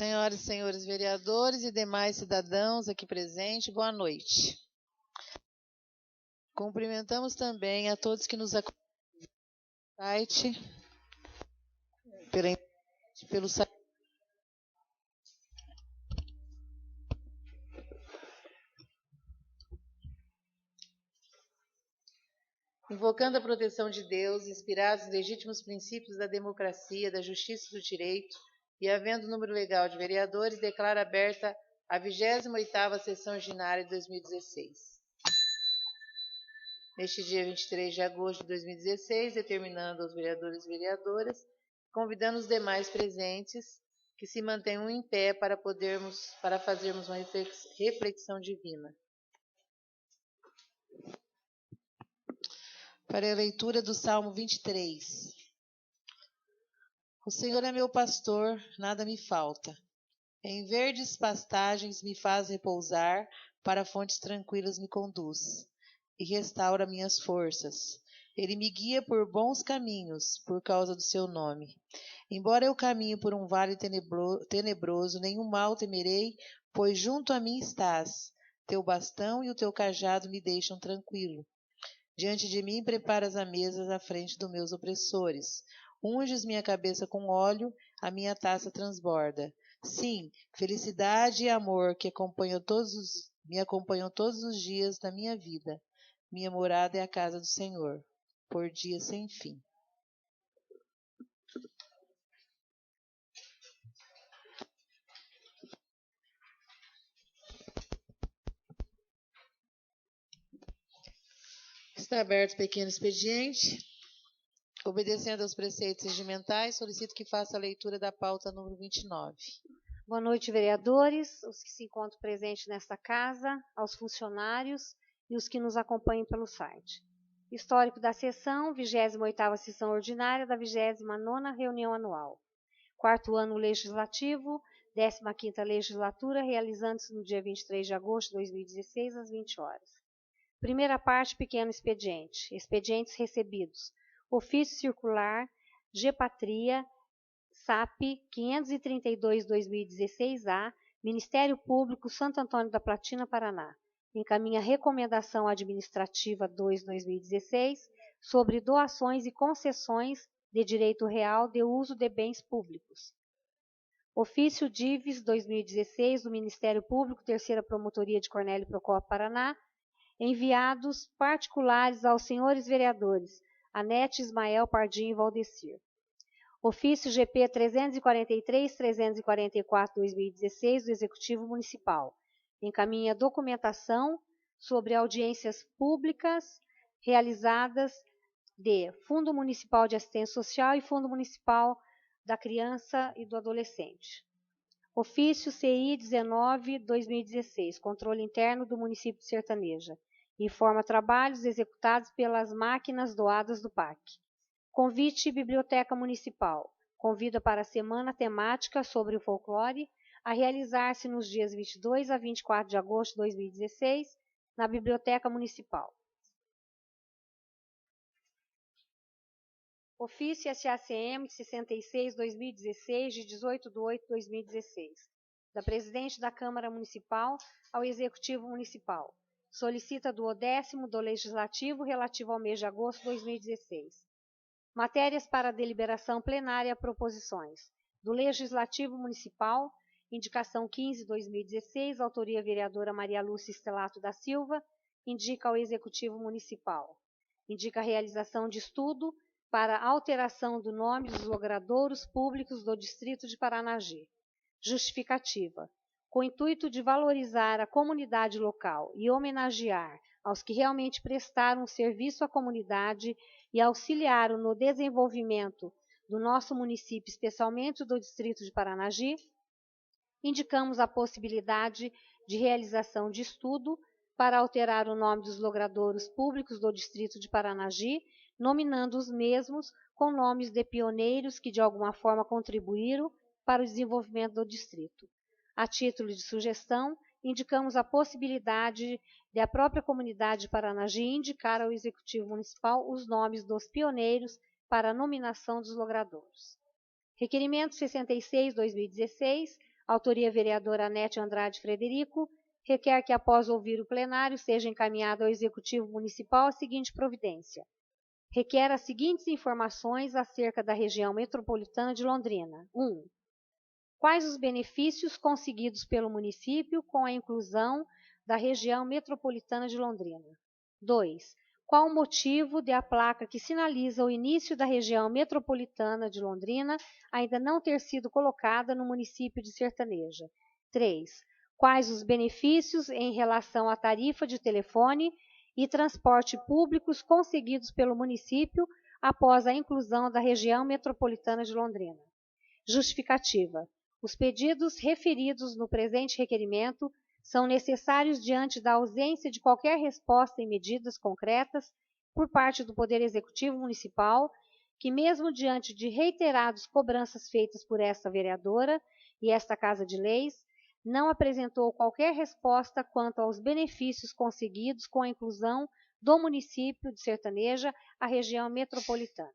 Senhoras e senhores vereadores e demais cidadãos aqui presentes, boa noite. Cumprimentamos também a todos que nos acompanham pelo site, pela internet, pelo site. Invocando a proteção de Deus, inspirados nos legítimos princípios da democracia, da justiça e do direito, e havendo número legal de vereadores, declaro aberta a 28ª sessão ordinária de 2016. Neste dia 23 de agosto de 2016, determinando aos vereadores e vereadoras, convidando os demais presentes que se mantenham em pé para fazermos uma reflexão divina. Para a leitura do Salmo 23. O Senhor é meu pastor, nada me falta. Em verdes pastagens me faz repousar, para fontes tranquilas me conduz, e restaura minhas forças. Ele me guia por bons caminhos, por causa do seu nome. Embora eu caminhe por um vale tenebroso, nenhum mal temerei, pois junto a mim estás. Teu bastão e o teu cajado me deixam tranquilo. Diante de mim preparas a mesa à frente dos meus opressores. Unges minha cabeça com óleo, a minha taça transborda. Sim, felicidade e amor que me acompanham todos os dias da minha vida. Minha morada é a casa do Senhor, por dias sem fim. Está aberto o pequeno expediente. Obedecendo aos preceitos regimentais, solicito que faça a leitura da pauta número 29. Boa noite, vereadores, os que se encontram presentes nesta casa, aos funcionários e os que nos acompanham pelo site. Histórico da sessão, 28ª sessão ordinária da 29ª reunião anual. 4º ano legislativo, 15ª legislatura, realizando-se no dia 23 de agosto de 2016, às 20 horas. Primeira parte, pequeno expediente. Expedientes recebidos. Ofício circular, Gepatria, SAP 532-2016-A, Ministério Público, Santo Antônio da Platina, Paraná. Encaminha recomendação administrativa 2/2016 sobre doações e concessões de direito real de uso de bens públicos. Ofício DIVES 2016 do Ministério Público, Terceira Promotoria de Cornélio Procópio, Paraná, enviados particulares aos senhores vereadores Anete, Ismael, Pardinho e Valdecir. Ofício GP 343-344-2016 do Executivo Municipal. Encaminha documentação sobre audiências públicas realizadas de Fundo Municipal de Assistência Social e Fundo Municipal da Criança e do Adolescente. Ofício CI 19-2016, Controle Interno do Município de Sertaneja. Informa trabalhos executados pelas máquinas doadas do PAC. Convite Biblioteca Municipal. Convida para a semana temática sobre o folclore a realizar-se nos dias 22 a 24 de agosto de 2016, na Biblioteca Municipal. Ofício SACM 66-2016, de 18/8/2016, da Presidente da Câmara Municipal ao Executivo Municipal. Solicita do 10º do Legislativo relativo ao mês de agosto de 2016. Matérias para deliberação plenária, proposições. Do Legislativo Municipal, indicação 15/2016, autoria vereadora Maria Lúcia Estelato da Silva, indica ao Executivo Municipal. Indica a realização de estudo para alteração do nome dos logradouros públicos do Distrito de Paranagi. Justificativa. Com o intuito de valorizar a comunidade local e homenagear aos que realmente prestaram serviço à comunidade e auxiliaram no desenvolvimento do nosso município, especialmente do Distrito de Paranagi, indicamos a possibilidade de realização de estudo para alterar o nome dos logradouros públicos do Distrito de Paranagi, nominando os mesmos com nomes de pioneiros que de alguma forma contribuíram para o desenvolvimento do distrito. A título de sugestão, indicamos a possibilidade de a própria comunidade de Paranagi indicar ao Executivo Municipal os nomes dos pioneiros para a nominação dos logradouros. Requerimento 66/2016, autoria vereadora Anete Andrade Frederico, requer que, após ouvir o plenário, seja encaminhado ao Executivo Municipal a seguinte providência. Requer as seguintes informações acerca da região metropolitana de Londrina. 1. Quais os benefícios conseguidos pelo município com a inclusão da região metropolitana de Londrina? 2. Qual o motivo de a placa que sinaliza o início da região metropolitana de Londrina ainda não ter sido colocada no município de Sertaneja? 3. Quais os benefícios em relação à tarifa de telefone e transporte públicos conseguidos pelo município após a inclusão da região metropolitana de Londrina? Justificativa. Os pedidos referidos no presente requerimento são necessários diante da ausência de qualquer resposta em medidas concretas por parte do Poder Executivo Municipal, que mesmo diante de reiteradas cobranças feitas por esta vereadora e esta Casa de Leis, não apresentou qualquer resposta quanto aos benefícios conseguidos com a inclusão do município de Sertaneja à região metropolitana.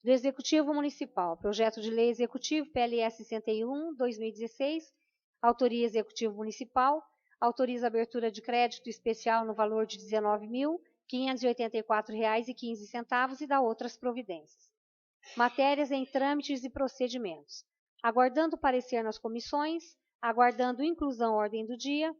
Do Executivo Municipal, Projeto de Lei Executivo PLS 61/2016, autoria Executivo Municipal, autoriza a abertura de crédito especial no valor de R$ 19.584,15 e dá outras providências. Matérias em trâmites e procedimentos. Aguardando parecer nas comissões, aguardando inclusão à ordem do dia,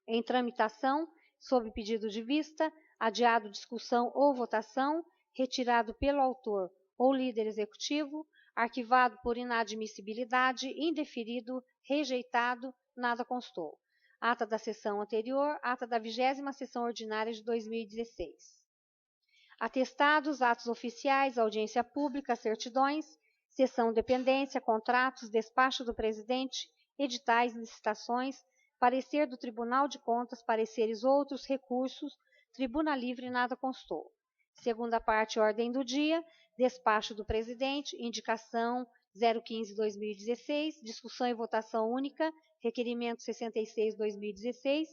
em tramitação, sob pedido de vista, adiado discussão ou votação, retirado pelo autor ou líder executivo, arquivado por inadmissibilidade, indeferido, rejeitado, nada constou. Ata da sessão anterior, ata da 20ª sessão ordinária de 2016. Atestados, atos oficiais, audiência pública, certidões, sessão dependência, contratos, despacho do presidente, editais, licitações, parecer do Tribunal de Contas, pareceres outros, recursos, tribuna livre, nada constou. Segunda parte, ordem do dia, despacho do presidente, indicação 015/2016, discussão e votação única, requerimento 66/2016,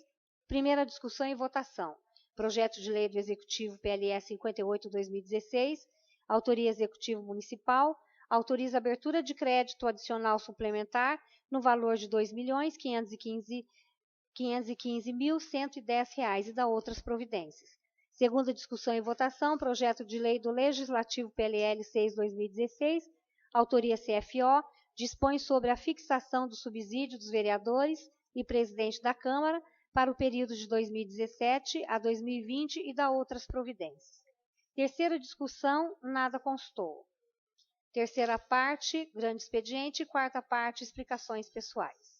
primeira discussão e votação. Projeto de lei do Executivo PLS 58/2016, autoria Executivo Municipal, autoriza a abertura de crédito adicional suplementar no valor de R$ 2.515.110 e dá outras providências. Segunda discussão e votação, projeto de lei do Legislativo PLL 6/2016, autoria CFO, dispõe sobre a fixação do subsídio dos vereadores e presidente da Câmara para o período de 2017 a 2020 e dá outras providências. Terceira discussão, nada constou. Terceira parte, grande expediente. Quarta parte, explicações pessoais.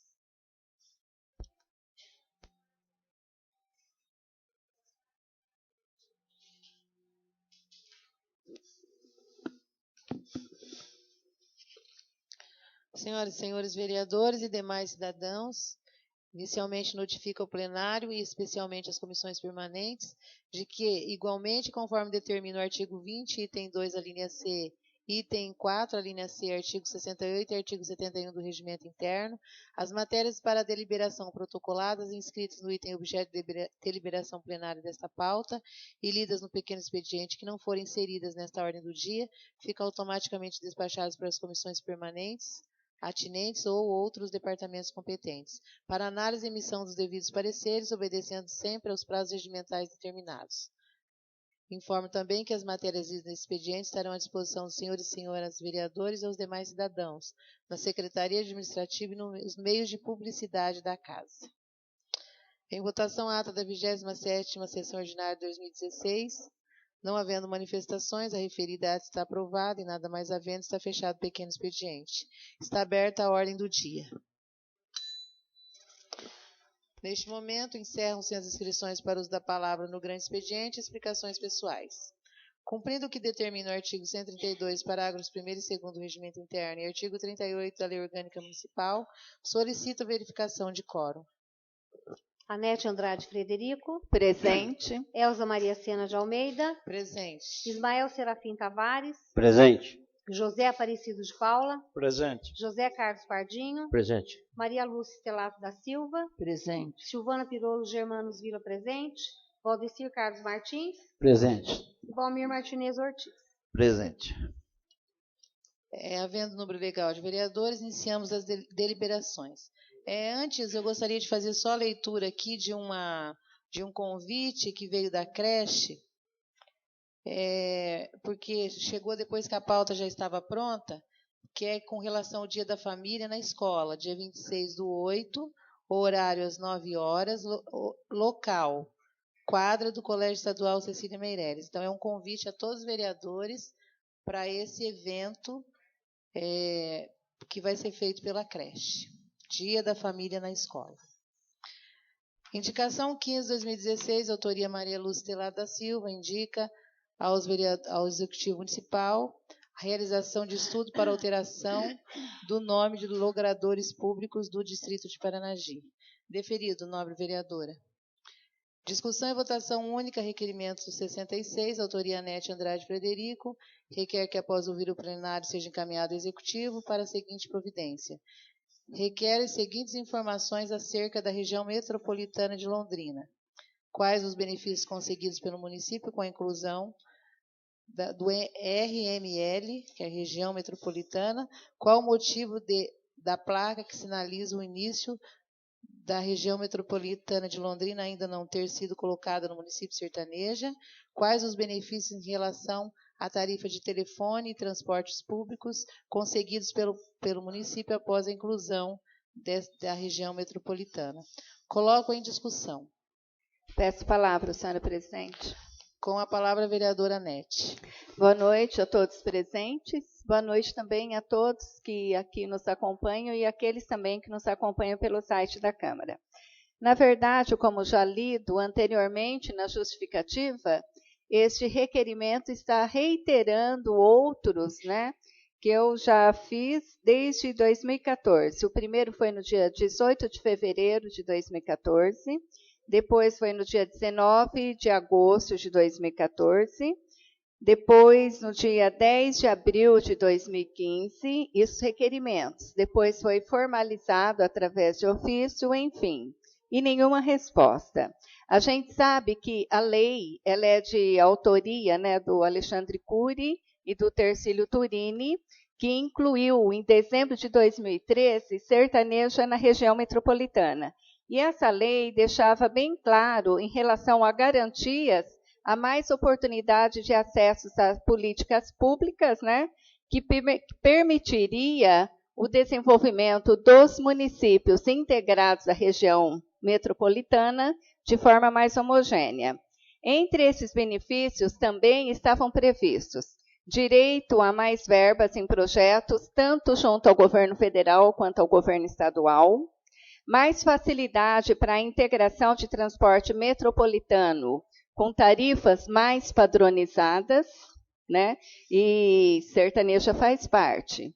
Senhoras e senhores vereadores e demais cidadãos, inicialmente notifica ao plenário e especialmente as comissões permanentes de que, igualmente, conforme determina o artigo 20, item 2, a linha C, item 4, a linha C, artigo 68 e artigo 71 do Regimento Interno, as matérias para deliberação protocoladas inscritas no item objeto de deliberação plenária desta pauta e lidas no pequeno expediente que não forem inseridas nesta ordem do dia, ficam automaticamente despachadas para as comissões permanentes, atinentes ou outros departamentos competentes, para análise e emissão dos devidos pareceres, obedecendo sempre aos prazos regimentais determinados. Informo também que as matérias nesse expediente estarão à disposição dos senhores e senhoras vereadores e aos demais cidadãos, na Secretaria Administrativa e nos meios de publicidade da Casa. Em votação, a ata da 27ª Sessão Ordinária de 2016, não havendo manifestações, a referida ata está aprovada e nada mais havendo, está fechado o pequeno expediente. Está aberta a ordem do dia. Neste momento, encerram-se as inscrições para uso da palavra no grande expediente e explicações pessoais. Cumprindo o que determina o artigo 132, parágrafos 1º e 2º do Regimento Interno e artigo 38 da Lei Orgânica Municipal, solicito a verificação de quórum. Anete Andrade Frederico. Presente. Elza Maria Sena de Almeida. Presente. Ismael Serafim Tavares. Presente. José Aparecido de Paula. Presente. José Carlos Pardinho. Presente. Maria Lúcia Stelato da Silva. Presente. Silvana Pirolo Germanos Vila presente. Valdecir Carlos Martins. Presente. Valmir Martinez Ortiz. Presente. Havendo número legal de vereadores, iniciamos as deliberações. Antes, eu gostaria de fazer só a leitura aqui de um convite que veio da creche, porque chegou depois que a pauta já estava pronta, que é com relação ao Dia da Família na escola, dia 26/8, horário às 9 horas, local, quadra do Colégio Estadual Cecília Meireles. Então, é um convite a todos os vereadores para esse evento que vai ser feito pela creche. Dia da Família na escola. Indicação 15/2016, autoria Maria Lúcia Telado da Silva, indica ao Executivo Municipal a realização de estudo para alteração do nome de logradores públicos do Distrito de Paranagi. Deferido, nobre vereadora. Discussão e votação única, requerimento 66, autoria Anete Andrade Frederico, requer que após ouvir o plenário seja encaminhado ao Executivo para a seguinte providência. Requer as seguintes informações acerca da região metropolitana de Londrina. Quais os benefícios conseguidos pelo município com a inclusão do RML, que é a região metropolitana, qual o motivo da placa que sinaliza o início da região metropolitana de Londrina ainda não ter sido colocada no município sertaneja, quais os benefícios em relação à tarifa de telefone e transportes públicos conseguidos pelo município após a inclusão da região metropolitana. Coloco em discussão. Peço palavra, senhora presidente. Com a palavra, a vereadora Anete. Boa noite a todos presentes. Boa noite também a todos que aqui nos acompanham e aqueles também que nos acompanham pelo site da Câmara. Na verdade, como já lido anteriormente na justificativa, este requerimento está reiterando outros, que eu já fiz desde 2014. O primeiro foi no dia 18 de fevereiro de 2014, depois foi no dia 19 de agosto de 2014, depois no dia 10 de abril de 2015, isso requerimentos. Depois foi formalizado através de ofício, enfim, e nenhuma resposta. A gente sabe que a lei ela é de autoria do Alexandre Cury e do Tercílio Turini, que incluiu, em dezembro de 2013, sertaneja na região metropolitana. E essa lei deixava bem claro, em relação a garantias, a mais oportunidade de acesso a políticas públicas, que permitiria o desenvolvimento dos municípios integrados à região metropolitana de forma mais homogênea. Entre esses benefícios também estavam previstos direito a mais verbas em projetos, tanto junto ao governo federal quanto ao governo estadual, mais facilidade para a integração de transporte metropolitano com tarifas mais padronizadas, e sertaneja faz parte.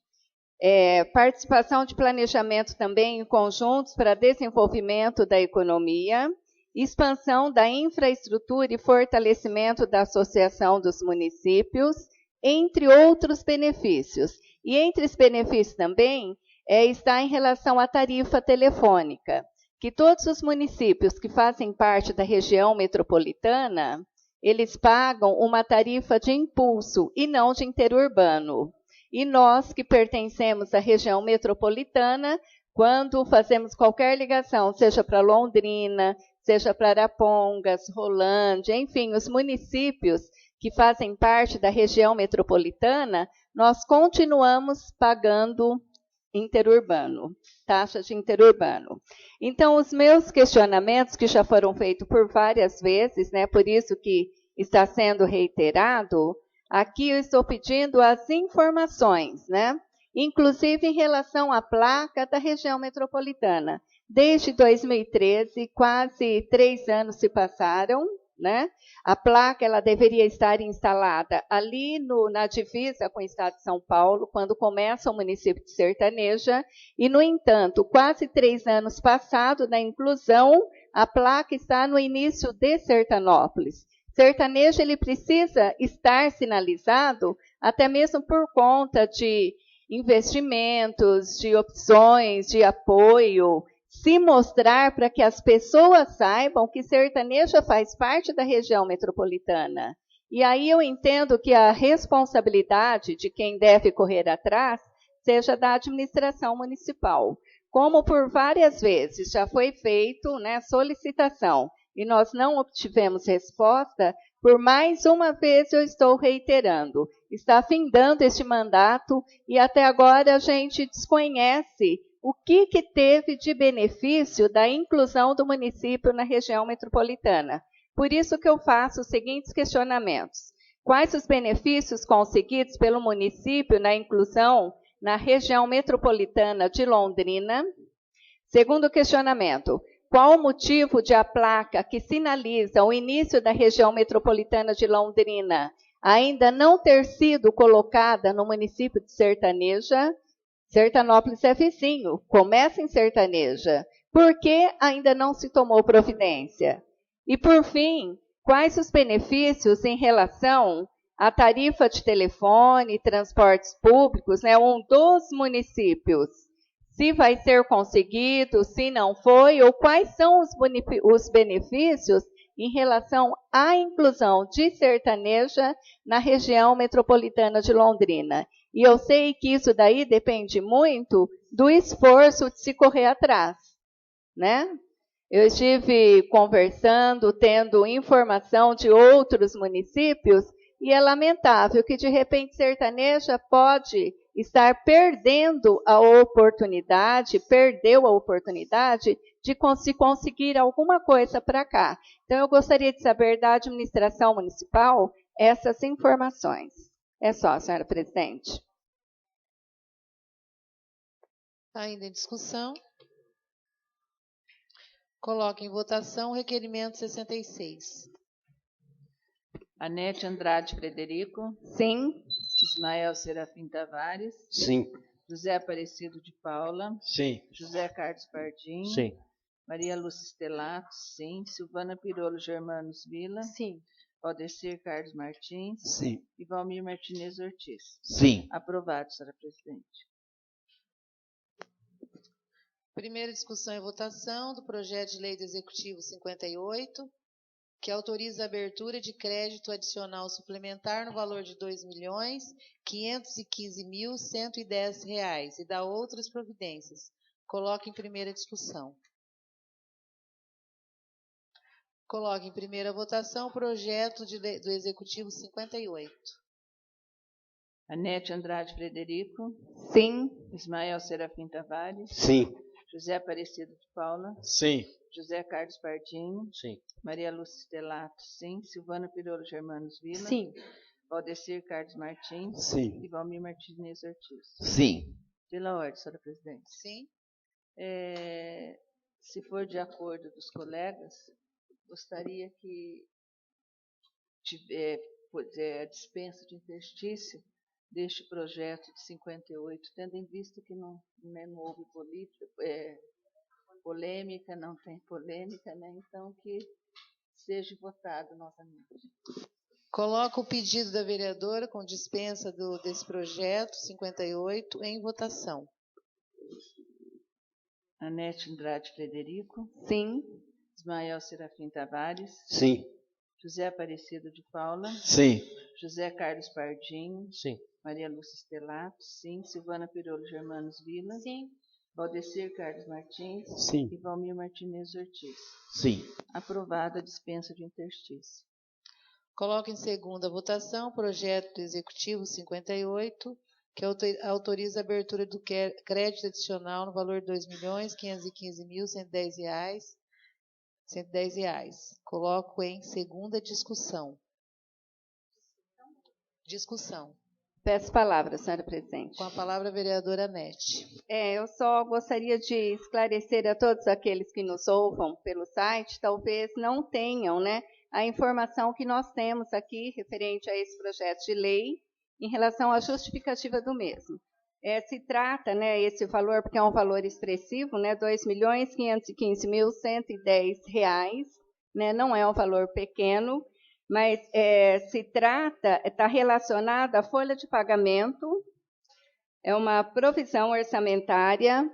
Participação de planejamento também em conjuntos para desenvolvimento da economia, expansão da infraestrutura e fortalecimento da associação dos municípios, entre outros benefícios. E entre os benefícios também está em relação à tarifa telefônica, que todos os municípios que fazem parte da região metropolitana, eles pagam uma tarifa de impulso e não de interurbano. E nós que pertencemos à região metropolitana, quando fazemos qualquer ligação, seja para Londrina, seja para Arapongas, Rolândia, enfim, os municípios que fazem parte da região metropolitana, nós continuamos pagando interurbano, taxa de interurbano. Então, os meus questionamentos, que já foram feitos por várias vezes, por isso que está sendo reiterado, aqui eu estou pedindo as informações, inclusive em relação à placa da região metropolitana. Desde 2013, quase 3 anos se passaram, A placa ela deveria estar instalada ali na divisa com o estado de São Paulo, quando começa o município de Sertaneja, e, no entanto, quase 3 anos passados da inclusão, a placa está no início de Sertanópolis. Sertaneja ele precisa estar sinalizado, até mesmo por conta de investimentos, de opções, de apoio, se mostrar para que as pessoas saibam que Sertaneja faz parte da região metropolitana. E aí eu entendo que a responsabilidade de quem deve correr atrás seja da administração municipal. Como por várias vezes já foi feito, né, solicitação e nós não obtivemos resposta, por mais uma vez eu estou reiterando. Está findando este mandato e até agora a gente desconhece o que teve de benefício da inclusão do município na região metropolitana. Por isso que eu faço os seguintes questionamentos. Quais os benefícios conseguidos pelo município na inclusão na região metropolitana de Londrina? Segundo questionamento, qual o motivo de a placa que sinaliza o início da região metropolitana de Londrina ainda não ter sido colocada no município de Sertaneja? Sertanópolis é vizinho, começa em Sertaneja. Por que ainda não se tomou providência? E, por fim, quais os benefícios em relação à tarifa de telefone, transportes públicos, né, um dos municípios? Se vai ser conseguido, se não foi, ou quais são os benefícios em relação à inclusão de Sertaneja na região metropolitana de Londrina. E eu sei que isso daí depende muito do esforço de se correr atrás, né? Eu estive conversando, tendo informação de outros municípios, e é lamentável que, de repente, Sertaneja pode estar perdeu a oportunidade de conseguir alguma coisa para cá. Então, eu gostaria de saber da administração municipal essas informações. É só, senhora presidente. Ainda em discussão. Coloque em votação o requerimento 66. Anete Andrade Frederico. Sim. Ismael Serafim Tavares. Sim. José Aparecido de Paula. Sim. José Carlos Pardim. Sim. Maria Lúcia Stelato. Sim. Silvana Pirolo Germanos Vila. Sim. Valdecir Carlos Martins. Sim. E Valmir Martinez Ortiz. Sim. Aprovado, senhora presidente. Primeira discussão e votação do projeto de lei do Executivo 58, que autoriza a abertura de crédito adicional suplementar no valor de R$ 2.515.110 e dá outras providências. Coloque em primeira discussão. Coloque em primeira votação o projeto de lei do Executivo 58. Anete Andrade Frederico. Sim. Ismael Serafim Tavares. Sim. José Aparecido de Paula. Sim. José Carlos Pardinho. Sim. Maria Lúcia Stelato, sim. Silvana Pirolo Germanos Vila. Sim. Valdecir Carlos Martins. Sim. E Valmir Martinez Ortiz. Sim. Pela ordem, senhora presidente. Sim. Se for de acordo dos colegas, gostaria que a dispensa de interstício deste projeto de 58, tendo em vista que não houve polêmica, não tem polêmica, né? Então que seja votado novamente. Coloco o pedido da vereadora com dispensa desse projeto 58 em votação. Anete Andrade Frederico. Sim. Ismael Serafim Tavares. Sim. José Aparecido de Paula. Sim. José Carlos Pardinho. Sim. Maria Lúcia Stelato, sim. Silvana Pirolo Germanos Vila. Sim. Valdecir Carlos Martins. Sim. E Valmir Martinez Ortiz. Sim. Aprovada a dispensa de interstício. Coloco em segunda votação o projeto do Executivo 58, que autoriza a abertura do crédito adicional no valor de R$ 2.515.110. Coloco em segunda discussão. Discussão. Peço palavra, senhora presidente. Com a palavra a vereadora Anete. Eu só gostaria de esclarecer a todos aqueles que nos ouvam pelo site, talvez não tenham, né, a informação que nós temos aqui referente a esse projeto de lei em relação à justificativa do mesmo. Se trata, né, esse valor, porque é um valor expressivo, né, R$ 2.515.110, né, não é um valor pequeno, mas está relacionado à folha de pagamento, é uma provisão orçamentária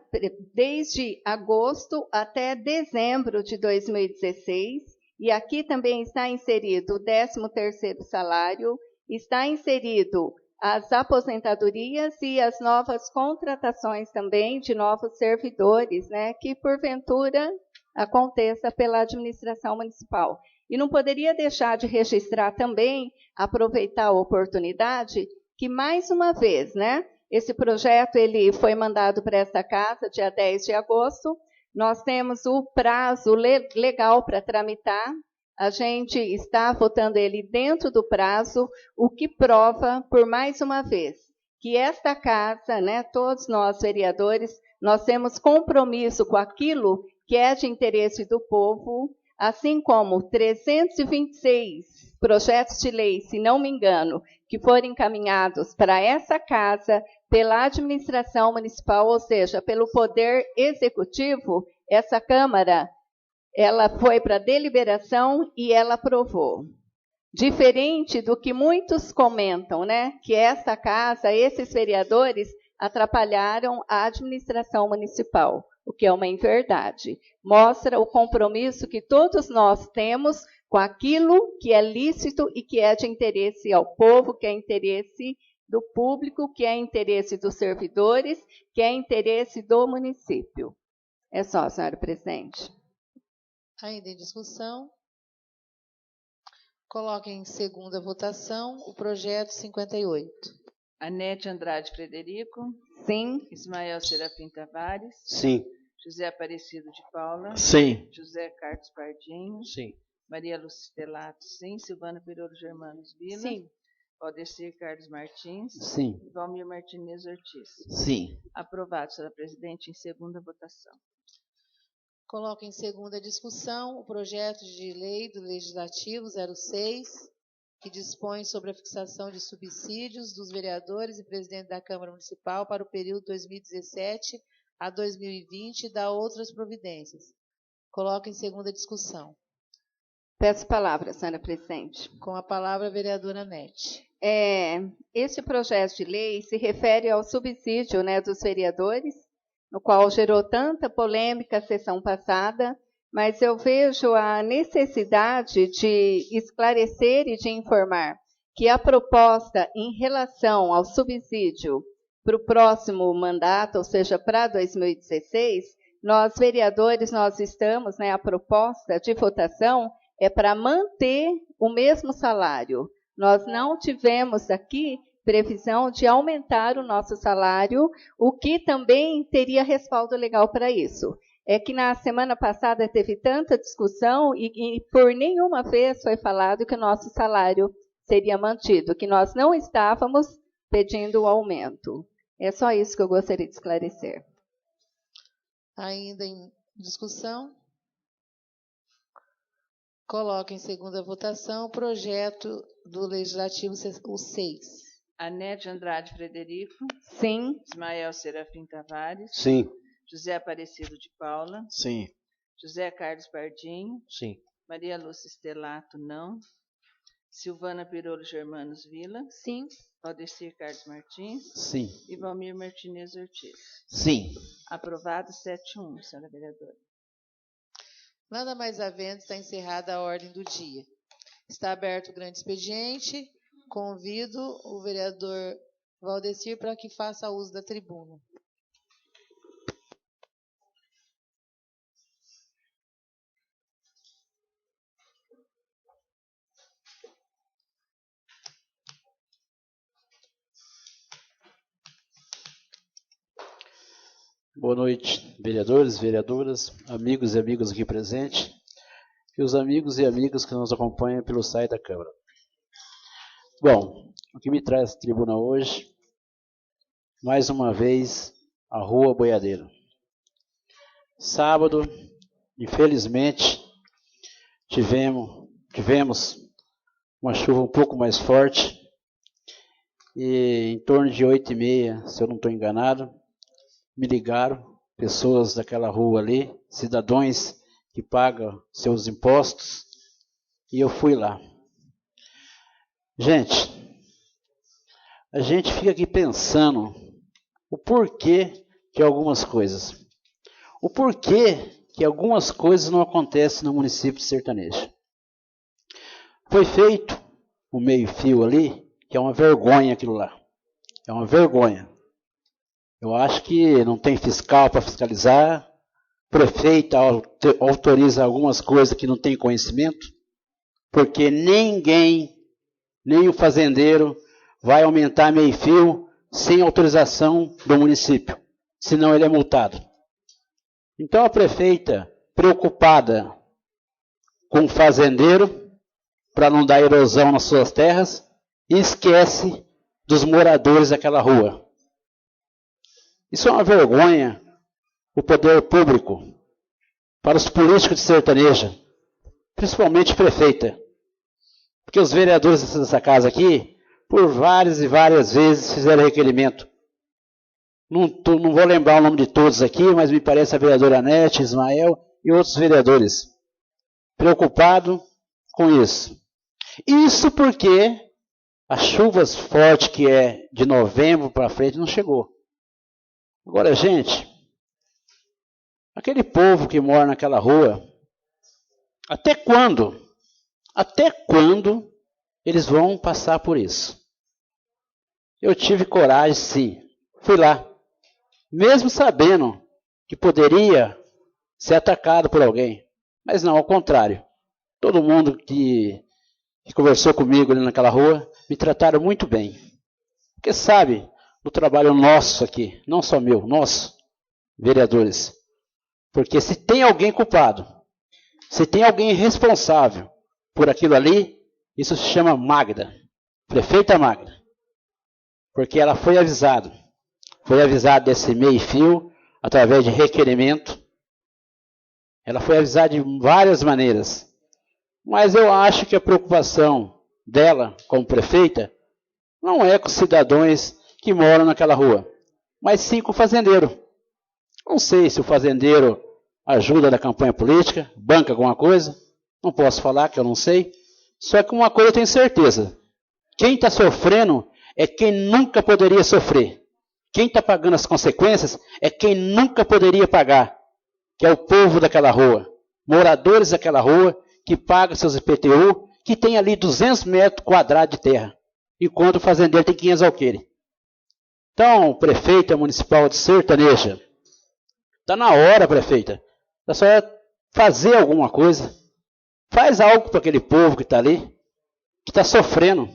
desde agosto até dezembro de 2016, E aqui também está inserido o 13º salário, está inserido as aposentadorias e as novas contratações também de novos servidores, né, que porventura aconteça pela administração municipal. E não poderia deixar de registrar também, aproveitar a oportunidade, que mais uma vez, né, esse projeto ele foi mandado para esta casa dia 10 de agosto, nós temos o prazo legal para tramitar, a gente está votando ele dentro do prazo, o que prova, por mais uma vez, que esta casa, né, todos nós vereadores, nós temos compromisso com aquilo que é de interesse do povo, assim como 326 projetos de lei, se não me engano, que foram encaminhados para essa casa pela administração municipal, ou seja, pelo Poder Executivo, essa Câmara, ela foi para deliberação e ela aprovou. Diferente do que muitos comentam, né, que essa casa, esses vereadores, atrapalharam a administração municipal, o que é uma inverdade. Mostra o compromisso que todos nós temos com aquilo que é lícito e que é de interesse ao povo, que é interesse do público, que é interesse dos servidores, que é interesse do município. É só, senhora presidente. Ainda em discussão. Coloque em segunda votação o projeto 58. Anete Andrade Frederico. Sim. Ismael Serafim Tavares. Sim. José Aparecido de Paula. Sim. José Carlos Pardinho. Sim. Maria Lúcia Stelato, sim. Silvana Pereira Germanos Vila. Sim. Valdecir Carlos Martins. Sim. Valmir Martinez Ortiz. Sim. Aprovado, senhora presidente, em segunda votação. Coloco em segunda discussão o projeto de lei do Legislativo 06, que dispõe sobre a fixação de subsídios dos vereadores e presidente da Câmara Municipal para o período 2017 a 2020 e dá outras providências. Coloco em segunda discussão. Peço palavra, senhora presidente. Com a palavra a vereadora Nete. Este projeto de lei se refere ao subsídio, né, dos vereadores, no qual gerou tanta polêmica a sessão passada, mas eu vejo a necessidade de esclarecer e de informar que a proposta em relação ao subsídio para o próximo mandato, ou seja, para 2016, nós vereadores, nós estamos, né, a proposta de votação é para manter o mesmo salário. Nós não tivemos aqui previsão de aumentar o nosso salário, o que também teria respaldo legal para isso. É que na semana passada teve tanta discussão e por nenhuma vez foi falado que o nosso salário seria mantido, que nós não estávamos pedindo o aumento. É só isso que eu gostaria de esclarecer. Ainda em discussão. Coloco em segunda votação o projeto do Legislativo o 6. Anete Andrade Frederico. Sim. Ismael Serafim Tavares. Sim. José Aparecido de Paula. Sim. José Carlos Pardinho. Sim. Maria Lúcia Stelato, não. Silvana Pereira Germanos Vila. Sim. Valdecir Carlos Martins. Sim. E Valmir Martinez Ortiz. Sim. Aprovado 7-1, senhora vereadora. Nada mais havendo, está encerrada a ordem do dia. Está aberto o grande expediente. Convido o vereador Valdecir para que faça uso da tribuna. Boa noite, vereadores, vereadoras, amigos e amigas aqui presentes, e os amigos e amigas que nos acompanham pelo site da Câmara. Bom, o que me traz à tribuna hoje, mais uma vez, a Rua Boiadeiro. Sábado, infelizmente, tivemos uma chuva um pouco mais forte, e em torno de 8h30, se eu não estou enganado, me ligaram, pessoas daquela rua ali, cidadãos que pagam seus impostos, e eu fui lá. Gente, a gente fica aqui pensando o porquê de algumas coisas. O porquê que algumas coisas não acontecem no município de Sertanejo. Foi feito um meio-fio ali, que é uma vergonha aquilo lá. É uma vergonha. Eu acho que não tem fiscal para fiscalizar. O prefeito autoriza algumas coisas que não tem conhecimento, porque ninguém, nem o fazendeiro, vai aumentar meio-fio sem autorização do município, senão ele é multado. Então a prefeita, preocupada com o fazendeiro, para não dar erosão nas suas terras, esquece dos moradores daquela rua. Isso é uma vergonha, o poder público, para os políticos de Sertaneja, principalmente prefeita. Porque os vereadores dessa casa aqui, por várias e várias vezes, fizeram requerimento. Não vou lembrar o nome de todos aqui, mas me parece a vereadora Anete, Ismael e outros vereadores. Preocupado com isso. Isso porque as chuvas fortes que é de novembro para frente não chegou. Agora, gente, aquele povo que mora naquela rua, até quando eles vão passar por isso? Eu tive coragem, sim. Fui lá. Mesmo sabendo que poderia ser atacado por alguém. Mas não, ao contrário. Todo mundo que conversou comigo ali naquela rua me trataram muito bem. Porque sabe, do trabalho nosso aqui, não só meu, nosso, vereadores. Porque se tem alguém culpado, se tem alguém responsável por aquilo ali, isso se chama Magda, prefeita Magda. Porque ela foi avisada desse meio-fio, através de requerimento. Ela foi avisada de várias maneiras. Mas eu acho que a preocupação dela, como prefeita, não é com os cidadãos que moram naquela rua, mas sim com o fazendeiro. Não sei se o fazendeiro ajuda na campanha política, banca alguma coisa, não posso falar que eu não sei. Só que uma coisa eu tenho certeza, quem está sofrendo é quem nunca poderia sofrer. Quem está pagando as consequências é quem nunca poderia pagar, que é o povo daquela rua, moradores daquela rua, que pagam seus IPTU, que tem ali 200 metros quadrados de terra, enquanto o fazendeiro tem 500 alqueires. Então, prefeita municipal de Sertaneja, está na hora, prefeita, é só fazer alguma coisa. Faz algo para aquele povo que está ali, que está sofrendo.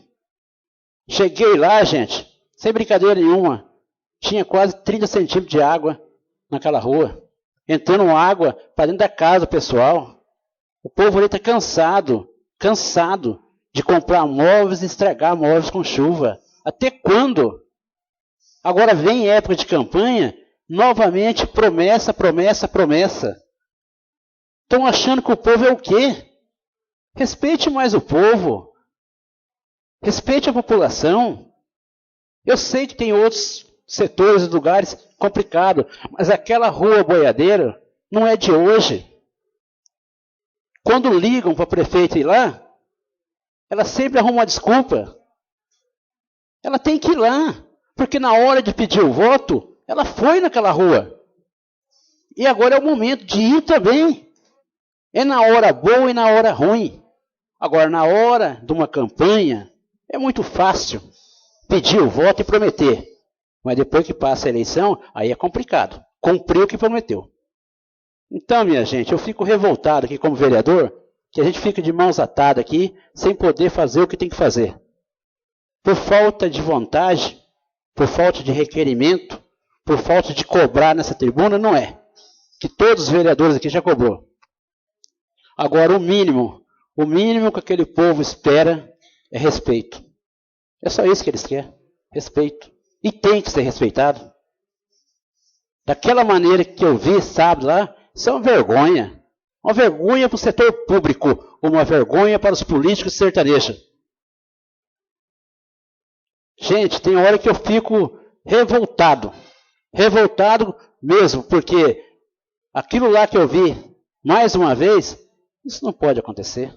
Cheguei lá, gente, sem brincadeira nenhuma, tinha quase 30 centímetros de água naquela rua, entrando água para dentro da casa, pessoal. O povo ali está cansado de comprar móveis e estragar móveis com chuva. Até quando? Agora vem época de campanha, novamente promessa. Estão achando que o povo é o quê? Respeite mais o povo. Respeite a população. Eu sei que tem outros setores e lugares complicados, mas aquela rua Boiadeiro não é de hoje. Quando ligam para a prefeita ir lá, ela sempre arruma uma desculpa. Ela tem que ir lá, porque na hora de pedir o voto, ela foi naquela rua. E agora é o momento de ir também. É na hora boa e na hora ruim. Agora, na hora de uma campanha, é muito fácil pedir o voto e prometer. Mas depois que passa a eleição, aí é complicado. Cumpriu o que prometeu. Então, minha gente, eu fico revoltado aqui como vereador, que a gente fica de mãos atadas aqui, sem poder fazer o que tem que fazer. Por falta de vontade, por falta de requerimento, por falta de cobrar nessa tribuna, não é. Que todos os vereadores aqui já cobrou. Agora, o mínimo que aquele povo espera é respeito. É só isso que eles querem, respeito. E tem que ser respeitado. Daquela maneira que eu vi sábado lá, isso é uma vergonha. Uma vergonha para o setor público, uma vergonha para os políticos sertanejos. Gente, tem hora que eu fico revoltado. Revoltado mesmo, porque aquilo lá que eu vi, mais uma vez, isso não pode acontecer.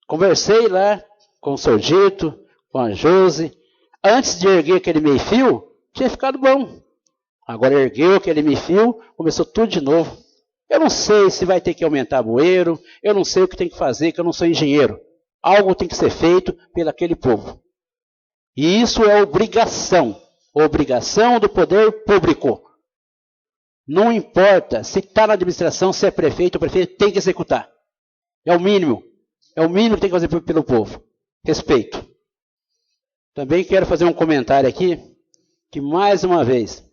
Conversei lá com o Sr. Dito, com a Josi. Antes de erguer aquele meio-fio, tinha ficado bom. Agora ergueu aquele meio-fio, começou tudo de novo. Eu não sei se vai ter que aumentar bueiro, eu não sei o que tem que fazer, que eu não sou engenheiro. Algo tem que ser feito pelo aquele povo. E isso é obrigação do poder público. Não importa se está na administração, se é prefeito ou prefeito, tem que executar. É o mínimo. É o mínimo que tem que fazer pelo povo. Respeito. Também quero fazer um comentário aqui, que mais uma vez,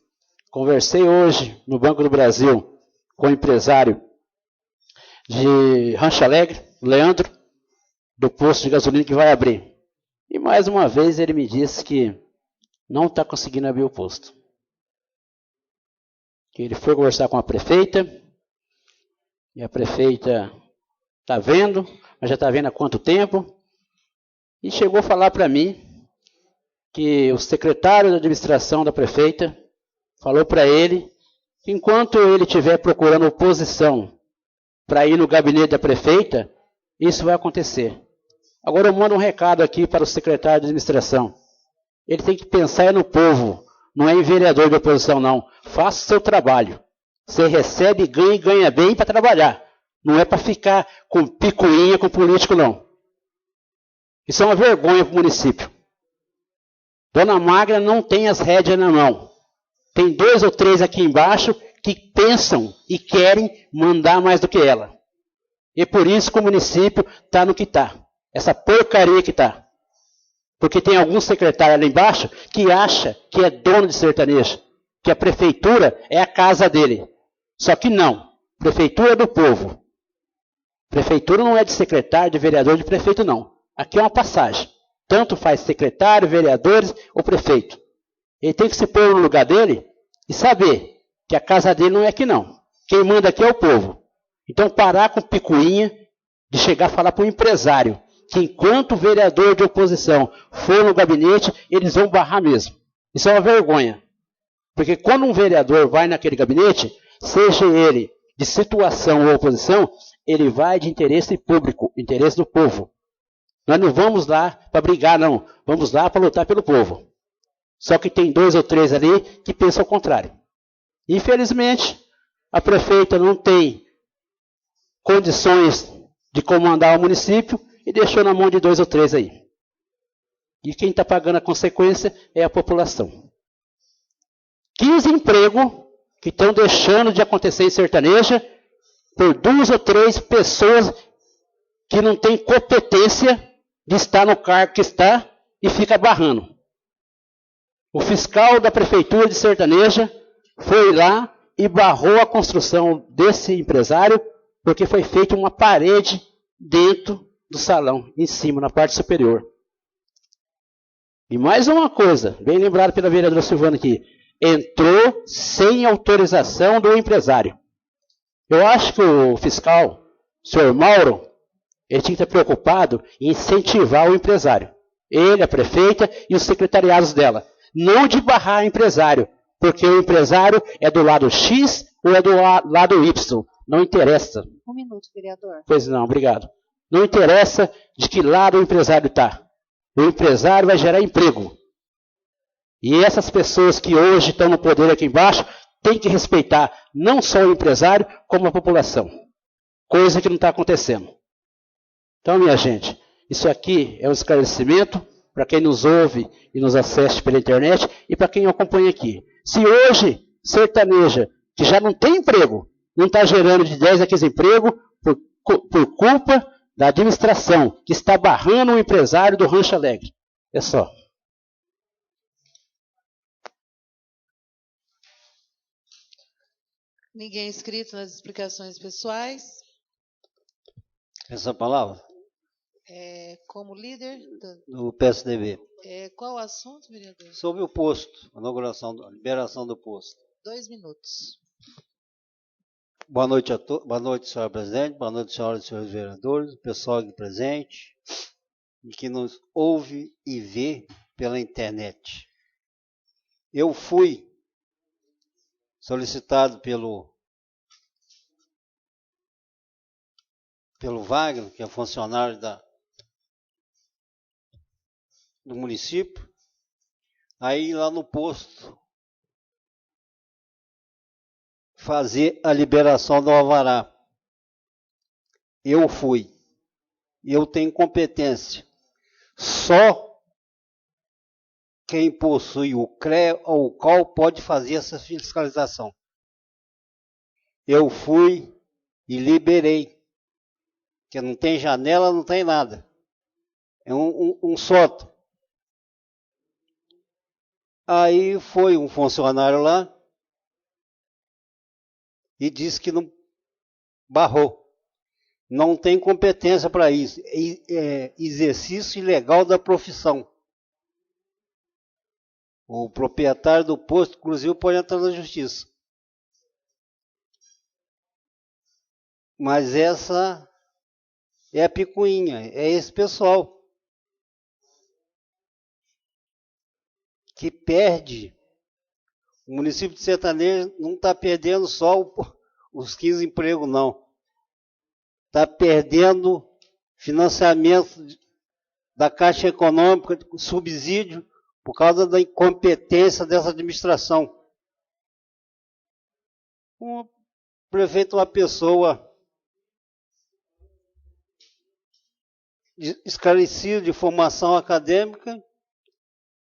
conversei hoje no Banco do Brasil com o empresário de Rancho Alegre, Leandro, do posto de gasolina que vai abrir. E mais uma vez ele me disse que não está conseguindo abrir o posto. Que ele foi conversar com a prefeita, e a prefeita está vendo, mas já está vendo há quanto tempo, e chegou a falar para mim que o secretário da administração da prefeita falou para ele que enquanto ele estiver procurando oposição para ir no gabinete da prefeita, isso vai acontecer. Agora eu mando um recado aqui para o secretário de administração. Ele tem que pensar no povo, não é em vereador de oposição, não. Faça o seu trabalho. Você recebe, ganha e ganha bem para trabalhar. Não é para ficar com picuinha com político, não. Isso é uma vergonha para o município. Dona Magra não tem as rédeas na mão. Tem 2 ou 3 aqui embaixo que pensam e querem mandar mais do que ela. E por isso que o município está no que está. Essa porcaria que está. Porque tem algum secretário ali embaixo que acha que é dono de sertanejo. Que a prefeitura é a casa dele. Só que não. Prefeitura é do povo. Prefeitura não é de secretário, de vereador, de prefeito, não. Aqui é uma passagem. Tanto faz secretário, vereadores ou prefeito. Ele tem que se pôr no lugar dele e saber que a casa dele não é aqui, não. Quem manda aqui é o povo. Então parar com picuinha de chegar a falar para o empresário que enquanto o vereador de oposição for no gabinete, eles vão barrar mesmo. Isso é uma vergonha. Porque quando um vereador vai naquele gabinete, seja ele de situação ou oposição, ele vai de interesse público, interesse do povo. Nós não vamos lá para brigar, não. Vamos lá para lutar pelo povo. Só que tem 2 ou 3 ali que pensam ao contrário. Infelizmente, a prefeita não tem condições de comandar o município e deixou na mão de 2 ou 3 aí. E quem está pagando a consequência é a população. 15 empregos que estão deixando de acontecer em Sertaneja por 2 ou 3 pessoas que não têm competência de estar no cargo que está e fica barrando. O fiscal da prefeitura de Sertaneja foi lá e barrou a construção desse empresário porque foi feita uma parede dentro do salão, em cima, na parte superior. E mais uma coisa, bem lembrado pela vereadora Silvana aqui, entrou sem autorização do empresário. Eu acho que o fiscal, o senhor Mauro, ele tinha que estar preocupado em incentivar o empresário. Ele, a prefeita e os secretariados dela. Não de barrar o empresário, porque o empresário é do lado X ou é do lado Y. Não interessa. 1 minuto, vereador. Pois não, obrigado. Não interessa de que lado o empresário está. O empresário vai gerar emprego. E essas pessoas que hoje estão no poder aqui embaixo têm que respeitar não só o empresário, como a população. Coisa que não está acontecendo. Então, minha gente, isso aqui é um esclarecimento para quem nos ouve e nos assiste pela internet e para quem acompanha aqui. Se hoje, sertaneja, que já não tem emprego, não está gerando de 10 a 15 empregos por culpa da administração, que está barrando o empresário do Rancho Alegre. É só. Ninguém inscrito nas explicações pessoais. Essa palavra? Como líder do PSDB. Qual o assunto, vereador? Sobre o posto, a liberação do posto. 2 minutos. Boa noite a todos. Boa noite, senhora presidente. Boa noite, senhoras e senhores vereadores, o pessoal aqui presente e que nos ouve e vê pela internet. Eu fui solicitado pelo Wagner, que é funcionário do município, aí lá no posto fazer a liberação do alvará. Eu fui. Eu tenho competência. Só quem possui o CRE ou o COL pode fazer essa fiscalização. Eu fui e liberei. Porque não tem janela, não tem nada. É um sótão. Aí foi um funcionário lá e disse que não barrou. Não tem competência para isso. É exercício ilegal da profissão. O proprietário do posto, inclusive, pode entrar na justiça. Mas essa é a picuinha, é esse pessoal que perde. O município de Sertanejo não está perdendo só os 15 empregos, não. Está perdendo financiamento da Caixa Econômica, subsídio, por causa da incompetência dessa administração. O prefeito é uma pessoa esclarecida, de formação acadêmica,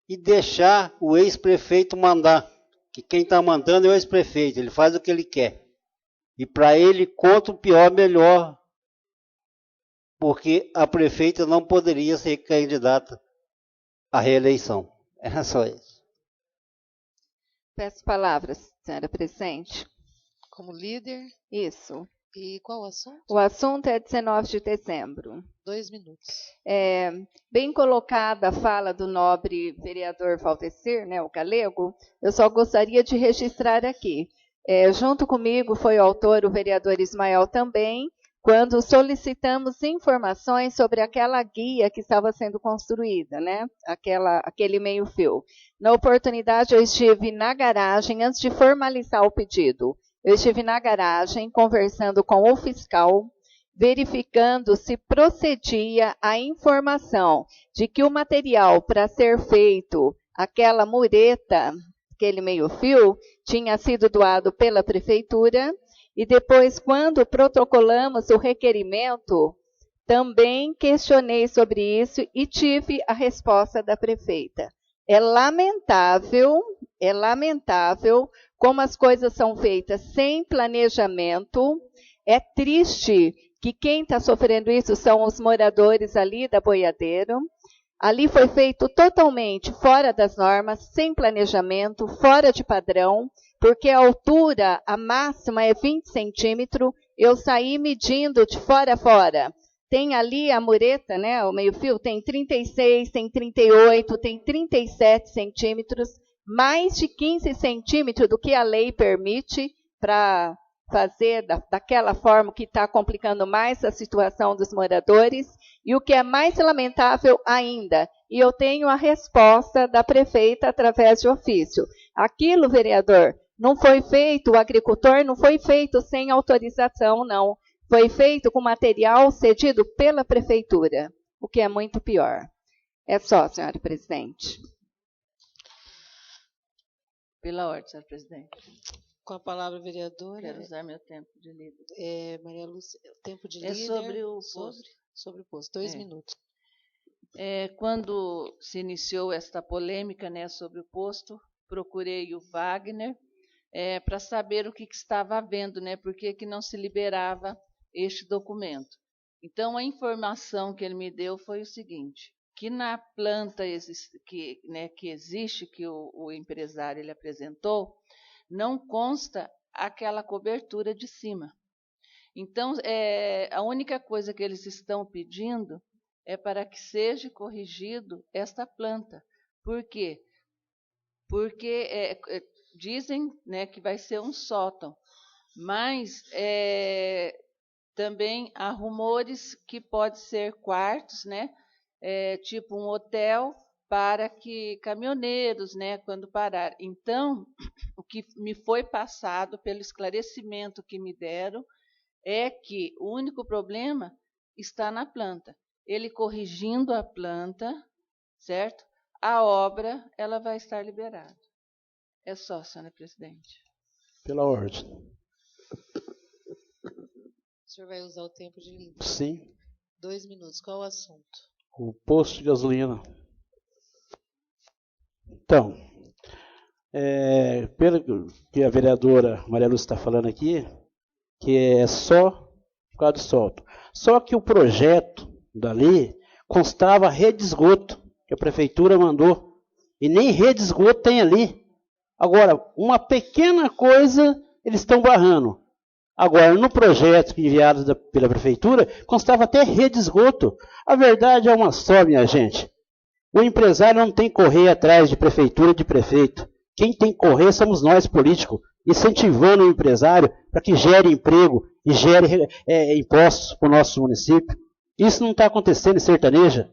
e deixar o ex-prefeito mandar. Que quem está mandando é o ex-prefeito, ele faz o que ele quer. E para ele, conta o pior, melhor, porque a prefeita não poderia ser candidata à reeleição. Era só isso. Peço palavras, senhora presidente. Como líder. Isso. E qual o assunto? O assunto é 19 de dezembro. 2 minutos. Bem colocada a fala do nobre vereador Valdecir, né, o galego, eu só gostaria de registrar aqui. Junto comigo foi o autor, o vereador Ismael também, quando solicitamos informações sobre aquela guia que estava sendo construída, né, aquele meio-fio. Na oportunidade, eu estive na garagem, antes de formalizar o pedido, eu estive na garagem conversando com o fiscal, verificando se procedia a informação de que o material para ser feito, aquela mureta, aquele meio-fio, tinha sido doado pela prefeitura, e depois, quando protocolamos o requerimento, também questionei sobre isso e tive a resposta da prefeita. É lamentável como as coisas são feitas sem planejamento. É triste que quem está sofrendo isso são os moradores ali da Boiadeiro. Ali foi feito totalmente fora das normas, sem planejamento, fora de padrão, porque a altura, a máxima é 20 centímetros, eu saí medindo de fora a fora. Tem ali a mureta, né, o meio-fio, tem 36, tem 38, tem 37 centímetros, mais de 15 centímetros do que a lei permite para fazer daquela forma que está complicando mais a situação dos moradores. E o que é mais lamentável ainda, e eu tenho a resposta da prefeita através de ofício. Aquilo, vereador, não foi feito, o agricultor não foi feito sem autorização, não. Foi feito com material cedido pela prefeitura, o que é muito pior. É só, senhora presidente. Pela ordem, senhora presidente. Com a palavra, vereadora. Quero usar meu tempo de líder. Maria Lúcia, tempo de líder. É sobre o posto. Sobre o posto. 2 minutos. Quando se iniciou esta polêmica, né, sobre o posto, procurei o Wagner para saber o que estava havendo, né, por que não se liberava este documento. Então, a informação que ele me deu foi o seguinte, que na planta que existe, que o empresário ele apresentou, não consta aquela cobertura de cima. Então, a única coisa que eles estão pedindo é para que seja corrigido esta planta. Por quê? Porque dizem, né, que vai ser um sótão, mas também há rumores que pode ser quartos, né, tipo um hotel, para que caminhoneiros, né, quando parar. Então, o que me foi passado pelo esclarecimento que me deram é que o único problema está na planta. Ele corrigindo a planta, certo? A obra ela vai estar liberada. É só, senhora presidente. Pela ordem. senhor vai usar o tempo de líder? Sim. 2 minutos. Qual o assunto? O posto de gasolina. Então, pelo que a vereadora Maria Lúcia está falando aqui, que é só por causa do solto. Só que o projeto dali constava rede de esgoto, que a prefeitura mandou. E nem rede de esgoto tem ali. Agora, uma pequena coisa eles estão barrando. Agora, no projeto enviado pela prefeitura, constava até rede de esgoto. A verdade é uma só, minha gente. O empresário não tem que correr atrás de prefeitura e de prefeito. Quem tem que correr somos nós, políticos, incentivando o empresário para que gere emprego e gere impostos para o nosso município. Isso não está acontecendo em Sertaneja.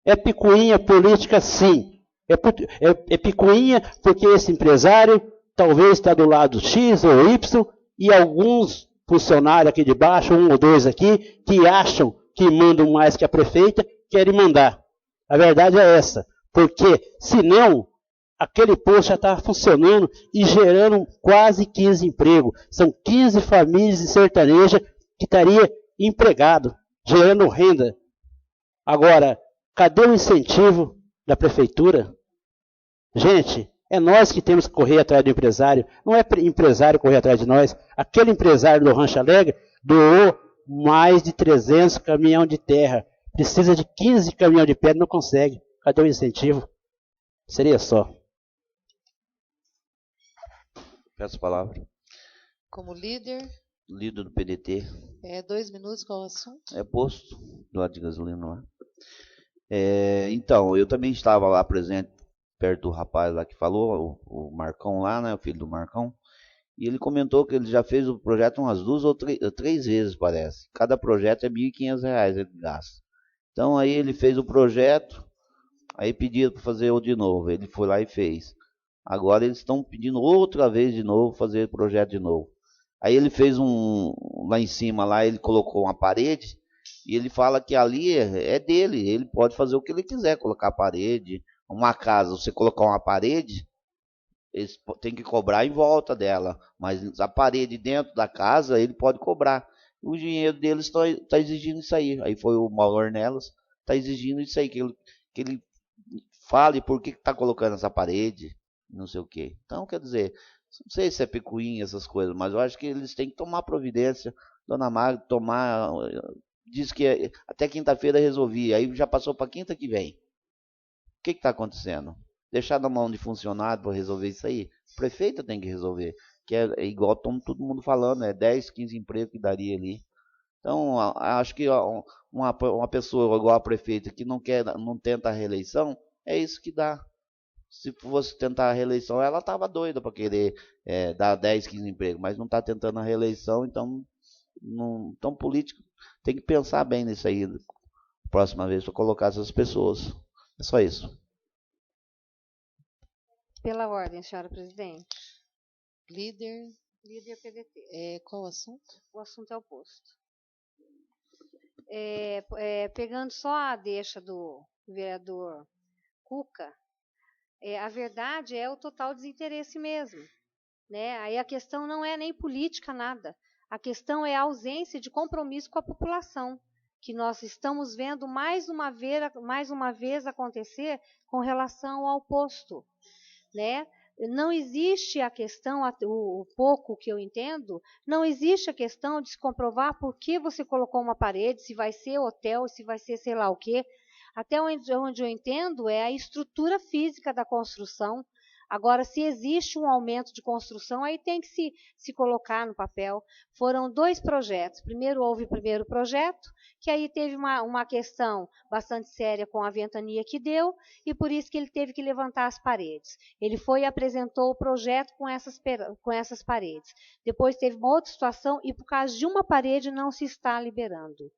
É picuinha política, sim. É picuinha porque esse empresário talvez está do lado X ou Y e alguns funcionários aqui de baixo, 1 ou 2 aqui, que acham que mandam mais que a prefeita, querem mandar. A verdade é essa, porque senão aquele posto já está funcionando e gerando quase 15 empregos. São 15 famílias em Sertaneja que estaria empregado, gerando renda. Agora, cadê o incentivo da prefeitura? Gente, é nós que temos que correr atrás do empresário, não é empresário correr atrás de nós. Aquele empresário do Rancho Alegre doou mais de 300 caminhões de terra. Precisa de 15 caminhões de pedra, não consegue. Cadê o incentivo? Seria só. Peço a palavra. Como líder, Líder do PDT. 2 minutos. Qual o assunto? É posto do lado de gasolina lá. Então, eu também estava lá presente, perto do rapaz lá que falou, o Marcão lá, né, o filho do Marcão. E ele comentou que ele já fez o projeto umas 2 ou 3 vezes, parece. Cada projeto é R$ 1.500 ele gasta. Então aí ele fez o projeto, aí pediram para fazer de novo. Ele foi lá e fez. Agora eles estão pedindo outra vez de novo, fazer o projeto de novo. Aí ele fez lá em cima, lá ele colocou uma parede, e ele fala que ali é dele, ele pode fazer o que ele quiser, colocar a parede. Uma casa, você colocar uma parede, eles têm que cobrar em volta dela, mas a parede dentro da casa ele pode cobrar. O dinheiro deles está exigindo isso aí. Aí foi o Mauro Ornelas, está exigindo isso aí, que ele fale por que está colocando essa parede, não sei o quê. Então, quer dizer, não sei se é picuinha essas coisas, mas eu acho que eles têm que tomar providência. Dona Magda diz que até quinta-feira resolvi, aí já passou para quinta que vem. O que está acontecendo? Deixar na mão de funcionário para resolver isso aí? O prefeito tem que resolver. Que é igual todo mundo falando, 10, 15 empregos que daria ali. Então, acho que uma pessoa igual a prefeita que não tenta a reeleição, é isso que dá. Se fosse tentar a reeleição, ela estava doida para querer dar 10, 15 empregos, mas não está tentando a reeleição, então político tem que pensar bem nisso aí, próxima vez, para colocar essas pessoas. É só isso. Pela ordem, senhora presidente. Líder, PDT. qual o assunto? O assunto é o posto. Pegando só a deixa do vereador Cuca, a verdade é o total desinteresse mesmo. Né? Aí a questão não é nem política, nada. A questão é a ausência de compromisso com a população, que nós estamos vendo mais uma vez acontecer com relação ao posto. Né? Não existe a questão, o pouco que eu entendo, não existe a questão de se comprovar por que você colocou uma parede, se vai ser hotel, se vai ser sei lá o quê. Até onde eu entendo é a estrutura física da construção. Agora, se existe um aumento de construção, aí tem que se colocar no papel. Foram 2 projetos. Primeiro houve o primeiro projeto, que aí teve uma questão bastante séria com a ventania que deu, e por isso que ele teve que levantar as paredes. Ele foi e apresentou o projeto com essas paredes. Depois teve uma outra situação, e por causa de uma parede não se está liberando.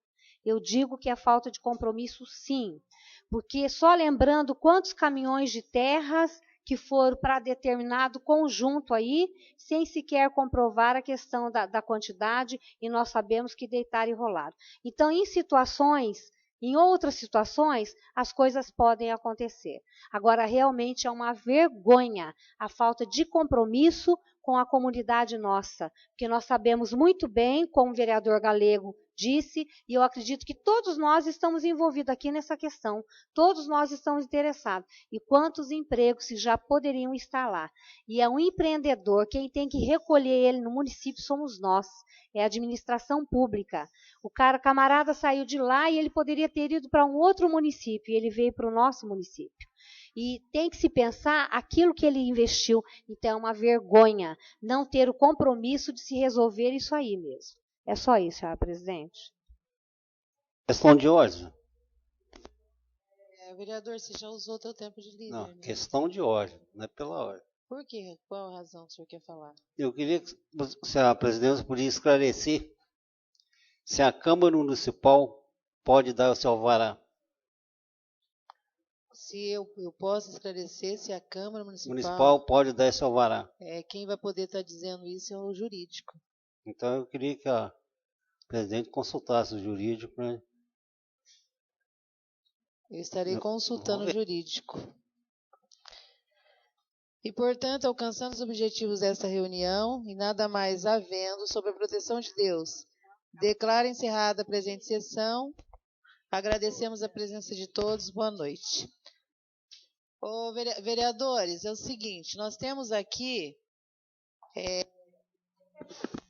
Eu digo que é falta de compromisso, sim. Porque só lembrando quantos caminhões de terras que foram para determinado conjunto aí, sem sequer comprovar a questão da quantidade, e nós sabemos que deitaram e rolaram. Então, em situações Em outras situações, as coisas podem acontecer. Agora, realmente é uma vergonha a falta de compromisso com a comunidade nossa, porque nós sabemos muito bem, como o vereador Galego disse, e eu acredito que todos nós estamos envolvidos aqui nessa questão, todos nós estamos interessados, e quantos empregos já poderiam estar lá. E é um empreendedor, quem tem que recolher ele no município somos nós, é a administração pública. O camarada saiu de lá e ele poderia ter ido para um outro município, e ele veio para o nosso município. E tem que se pensar aquilo que ele investiu. Então, é uma vergonha não ter o compromisso de se resolver isso aí mesmo. É só isso, senhora presidente. Questão de ordem. Vereador, você já usou teu tempo de líder. Não, né? questão de ordem, não é pela ordem. Por quê? Qual a razão que o senhor quer falar? Eu queria que se a presidência podia esclarecer se a Câmara Municipal pode dar o seu alvará. Se eu posso esclarecer se a Câmara Municipal pode dar esse alvará. Quem vai poder estar dizendo isso é o jurídico. Então eu queria que a presidente consultasse o jurídico, né? Eu estarei consultando o jurídico. E, portanto, alcançando os objetivos desta reunião, e nada mais havendo sobre a proteção de Deus, declaro encerrada a presente sessão. Agradecemos a presença de todos. Boa noite. Vereadores, é o seguinte, nós temos aqui